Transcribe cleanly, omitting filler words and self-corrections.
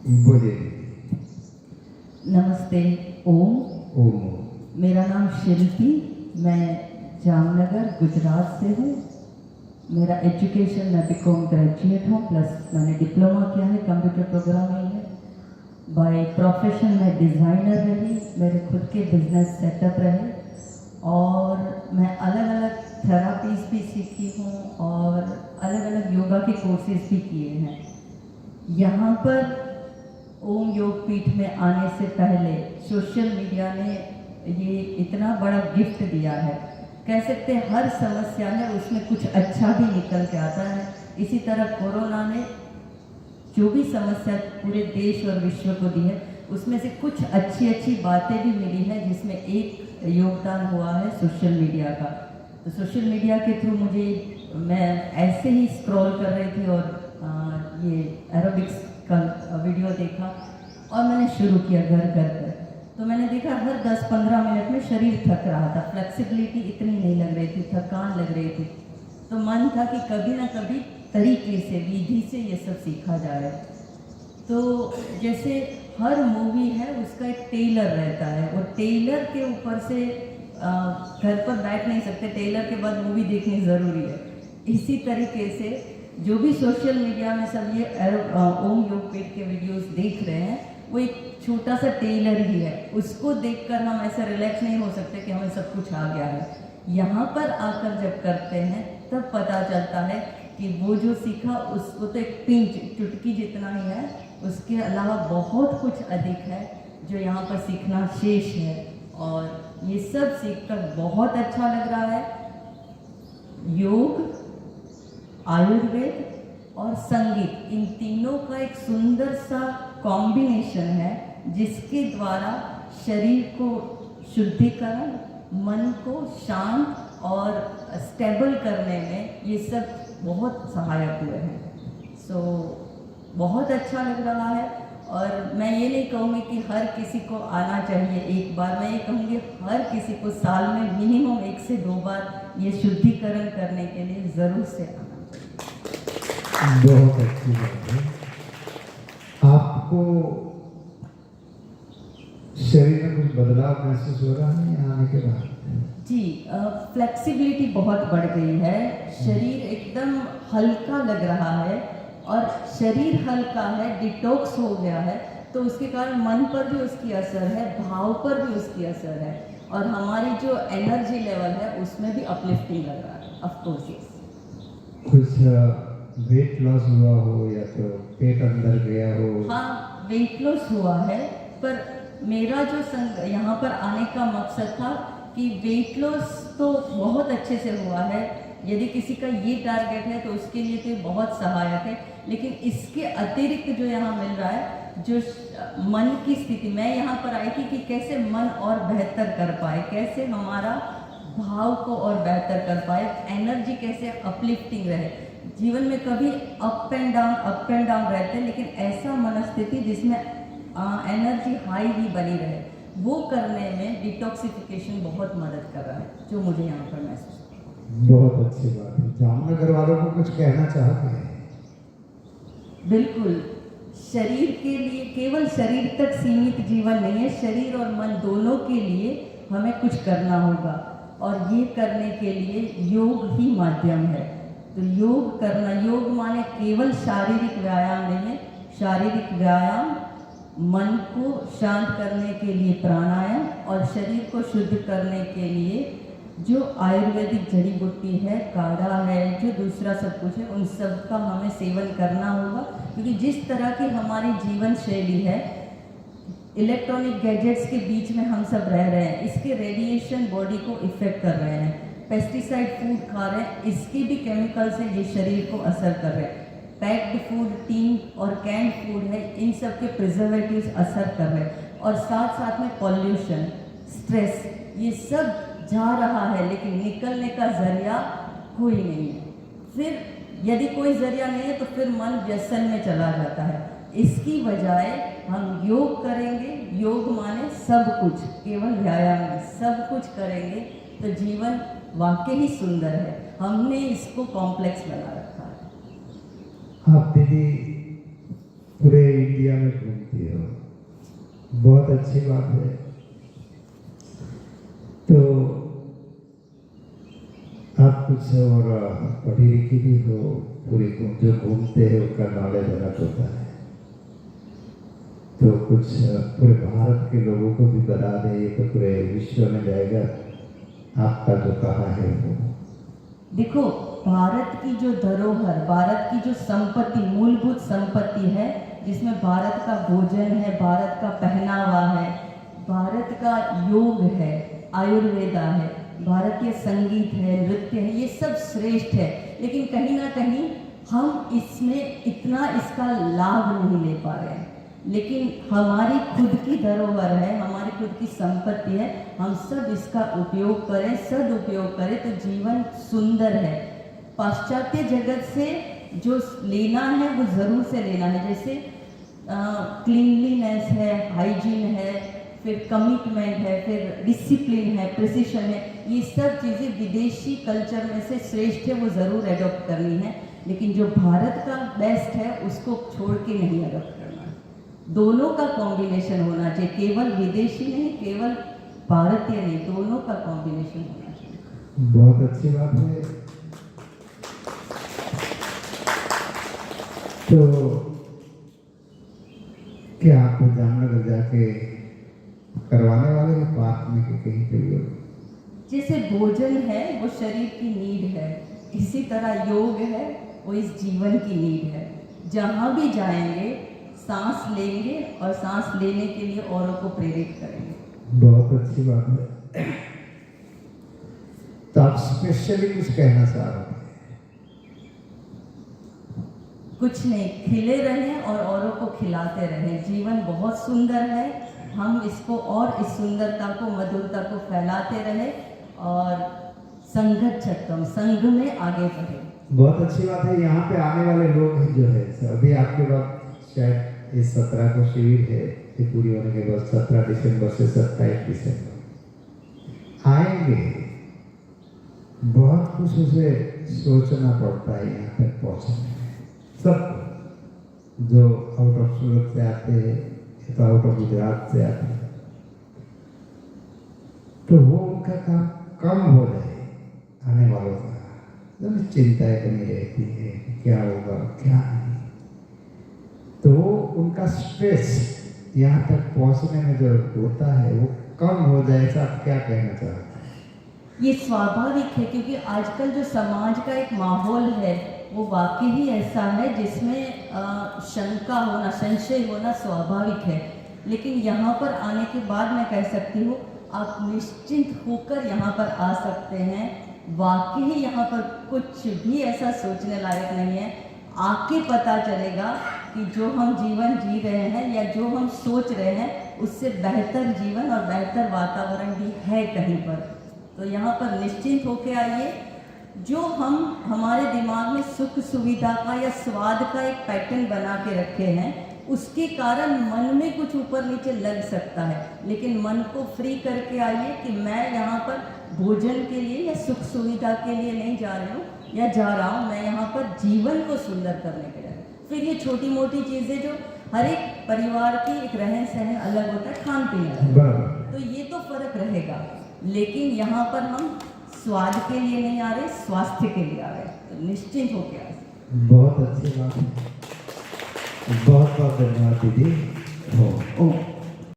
बोलिए। नमस्ते। ओम। ओम। मेरा नाम शिल्पी, मैं जामनगर गुजरात से हूँ। मेरा एजुकेशन, मैं बीकॉम ग्रेजुएट हूँ, प्लस मैंने डिप्लोमा किया है कंप्यूटर प्रोग्रामिंग में। बाय प्रोफेशन मैं डिज़ाइनर रही, मेरे खुद के बिजनेस सेटअप रहे और मैं अलग अलग थेरापीज भी सीखी हूँ और अलग अलग योगा के कोर्सेज भी किए हैं। यहाँ पर ओम योग पीठ में आने से पहले सोशल मीडिया ने ये इतना बड़ा गिफ्ट दिया है। कह सकते हैं हर समस्या है उसमें कुछ अच्छा भी निकल के आता है। इसी तरह कोरोना ने जो भी समस्या पूरे देश और विश्व को दी है उसमें से कुछ अच्छी अच्छी बातें भी मिली है, जिसमें एक योगदान हुआ है सोशल मीडिया का। तो सोशल मीडिया के थ्रू मैं ऐसे ही स्क्रॉल कर रही थी और ये एरोबिक्स का वीडियो देखा और मैंने शुरू किया घर कर। तो मैंने देखा हर 10-15 मिनट में शरीर थक रहा था, फ्लेक्सिबिलिटी इतनी नहीं लग रही थी, थकान लग रही थी। तो मन था कि कभी ना कभी तरीके से, विधि से ये सब सीखा जाए। तो जैसे हर मूवी है उसका एक टेलर रहता है और टेलर के ऊपर से घर पर बैठ नहीं सकते, टेलर के बाद मूवी देखनी ज़रूरी है। इसी तरीके से जो भी सोशल मीडिया में सब ये ओम योग पीठ के वीडियोस देख रहे हैं वो एक छोटा सा टेलर ही है। उसको देखकर हम ऐसा रिलैक्स नहीं हो सकते कि हमें सब कुछ आ गया है। यहाँ पर आकर जब करते हैं तब पता चलता है कि वो जो सीखा उसको तो एक पिंच चुटकी जितना ही है, उसके अलावा बहुत कुछ अधिक है जो यहाँ पर सीखना शेष है। और ये सब सीखकर बहुत अच्छा लग रहा है। योग, आयुर्वेद और संगीत, इन तीनों का एक सुंदर सा कॉम्बिनेशन है जिसके द्वारा शरीर को शुद्धिकरण, मन को शांत और स्टेबल करने में ये सब बहुत सहायक हुए हैं। सो बहुत अच्छा लग रहा है और मैं ये नहीं कहूँगी कि हर किसी को आना चाहिए एक बार, मैं ये कहूँगी हर किसी को साल में मिनिमम 1 से 2 बार ये शुद्धिकरण करने के लिए ज़रूर से आना। बहुत अच्छी बात है। आपको शरीर में कुछ बदलाव महसूस हो रहा है यहाँ आने के बाद? जी, फ्लेक्सिबिलिटी बहुत बढ़ गई है, शरीर एकदम हल्का लग रहा है और शरीर हल्का है, डिटॉक्स हो गया है, तो उसके कारण मन पर भी उसकी असर है, भाव पर भी उसकी असर है और हमारी जो एनर्जी लेवल है उसमें भी अपलिफ्टिंग लग रहा है। Of course yes. कुछ वेट लॉस हुआ हो या तो पेट अंदर गया हो? हाँ, वेट लॉस हुआ है, पर मेरा जो यहाँ पर आने का मकसद था कि वेट लॉस तो बहुत अच्छे से हुआ है। यदि किसी का ये टारगेट है तो उसके लिए तो बहुत सहायक है, लेकिन इसके अतिरिक्त जो यहाँ मिल रहा है, जो मन की स्थिति, मैं यहाँ पर आई थी कि कैसे मन और बेहतर कर पाए, कैसे हमारा भाव को और बेहतर कर पाए, एनर्जी कैसे अपलिफ्टिंग रहे। जीवन में कभी अप एंड डाउन रहते हैं, लेकिन ऐसा मनस्थिति जिसमें एनर्जी हाई भी बनी रहे, वो करने में डिटॉक्सिफिकेशन बहुत मदद कर रहा है, जो मुझे यहाँ पर महसूस हुआ। बहुत अच्छी बात है। जामनगर वालों को कुछ कहना चाहते हैं? बिल्कुल, शरीर के लिए केवल शरीर तक सीमित जीवन नहीं है, शरीर और मन दोनों के लिए हमें कुछ करना होगा और ये करने के लिए योग ही माध्यम है। तो योग करना, योग माने केवल शारीरिक व्यायाम नहीं है, शारीरिक व्यायाम, मन को शांत करने के लिए प्राणायाम और शरीर को शुद्ध करने के लिए जो आयुर्वेदिक जड़ी बूटी है, काढ़ा है, जो दूसरा सब कुछ है, उन सब का हमें सेवन करना होगा। क्योंकि जिस तरह की हमारी जीवन शैली है, इलेक्ट्रॉनिक गैजेट्स के बीच में हम सब रह रहे हैं, इसके रेडिएशन बॉडी को इफेक्ट कर रहे हैं, पेस्टिसाइड फूड खा रहे हैं, इसके भी केमिकल से ये शरीर को असर कर रहे हैं, पैक्ड फूड, टीन और कैंड फूड है, इन सब के प्रिजर्वेटिव्स असर कर रहे हैं और साथ साथ में पॉल्यूशन, स्ट्रेस, ये सब जा रहा है, लेकिन निकलने का जरिया कोई नहीं है। फिर यदि कोई जरिया नहीं है तो फिर मन व्यसन में चला जाता है। इसकी बजाय हम योग करेंगे, योग माने सब कुछ, केवल व्यायाम नहीं, सब कुछ करेंगे तो जीवन वाकई ही सुंदर है। हमने इसको कॉम्प्लेक्स बना रखा है। आप दीदी पूरे इंडिया में घूमती हो, बहुत अच्छी बात है। तो आप कुछ और पढ़ी लिखी भी हो, पूरी जो घूमते हैं उसका नॉलेज अलग होता है, तो कुछ पूरे भारत के लोगों को भी बता दें, ये तो पूरे विश्व में जाएगा आपका जो कहा है वो। देखो, भारत की जो धरोहर, भारत की जो संपत्ति, मूलभूत संपत्ति है, जिसमें भारत का भोजन है, भारत का पहनावा है, भारत का योग है, आयुर्वेदा है, भारतीय संगीत है, नृत्य है, ये सब श्रेष्ठ है। लेकिन कहीं ना कहीं हम इसमें इतना इसका लाभ नहीं ले पा रहे हैं। लेकिन हमारी खुद की धरोहर है, हमारी खुद की संपत्ति है, हम सब इसका उपयोग करें, सदुपयोग करें तो जीवन सुंदर है। पाश्चात्य जगत से जो लेना है वो ज़रूर से लेना है, जैसे क्लीनलीनेस है, हाइजीन है, फिर कमिटमेंट है, फिर डिसिप्लिन है, प्रिसिशन है, ये सब चीज़ें विदेशी कल्चर में से श्रेष्ठ है, वो ज़रूर एडॉप्ट करनी है। लेकिन जो भारत का बेस्ट है उसको छोड़ के नहीं एडॉप्ट करना है। दोनों का कॉम्बिनेशन होना चाहिए, केवल विदेशी नहीं, केवल भारतीय नहीं, दोनों का कॉम्बिनेशन होना चाहिए। बहुत अच्छी बात है। तो क्या आप जामनगर जाके करवाने वाले हैं पार्क में कि कहीं पे भी? जैसे भोजन है वो शरीर की नीड है, इसी तरह योग है वो इस जीवन की नीड है। जहाँ भी जाएंगे सांस लेंगे और सांस लेने के लिए औरों को प्रेरित करेंगे। बहुत अच्छी बात है। तो आप स्पेशली कुछ कहना चाह रहे हैं? कुछ नहीं, खिले रहें और औरों को खिलाते रहें। जीवन बहुत सुंदर है, हम इसको और इस सुंदरता को, मधुरता को फैलाते रहें और संगच्छत्तम, संघ में आगे बढ़े। बहुत अच्छी बात है। यहाँ पे आने वाले लोग जो है अभी आपके बाद शायद इस 17 को शिविर है, ये पूरी होने के बाद 17 दिसंबर से 27 दिसंबर आएंगे। बहुत कुछ उसे सोचना पड़ता है यहाँ तक पहुँचने में। सब जो आउट ऑफ सूरत से आते हैं, तो आउट ऑफ गुजरात से आते हैं, तो वो उनका काम कम हो जाए आने वालों का। जब चिंताएं बनी रहती है कि क्या होगा क्या नहीं, तो उनका स्ट्रेस यहाँ तक पहुँचने में जो होता है वो कम हो जाए। ऐसा आप क्या कहना चाहते हैं? ये स्वाभाविक है, क्योंकि आजकल जो समाज का एक माहौल है वो वाकई ही ऐसा है जिसमें शंका होना, संशय होना स्वाभाविक है। लेकिन यहाँ पर आने के बाद मैं कह सकती हूँ आप निश्चिंत होकर यहाँ पर आ सकते हैं। वाकई ही यहाँ पर कुछ भी ऐसा सोचने लायक नहीं है। आके पता चलेगा कि जो हम जीवन जी रहे हैं या जो हम सोच रहे हैं उससे बेहतर जीवन और बेहतर वातावरण भी है कहीं पर। तो यहाँ पर निश्चिंत होके आइए। जो हम हमारे दिमाग में सुख सुविधा का या स्वाद का एक पैटर्न बना के रखे हैं, उसके कारण मन में कुछ ऊपर नीचे लग सकता है, लेकिन मन को फ्री करके आइए कि मैं यहाँ पर भोजन के लिए या सुख सुविधा के लिए नहीं जा रही हूँ या जा रहा हूँ, मैं यहाँ पर जीवन को सुंदर करने के लिए। फिर ये छोटी मोटी चीज़ें जो हर एक परिवार की एक रहन सहन अलग होता है, खान पीन अलग, तो ये तो फर्क रहेगा। लेकिन यहाँ पर हम स्वाद के लिए नहीं आ रहे, स्वास्थ्य के लिए आ रहे, तो निश्चिंत होकर आ रहे। बहुत अच्छी बात है। बहुत बहुत धन्यवाद दीदी। ओ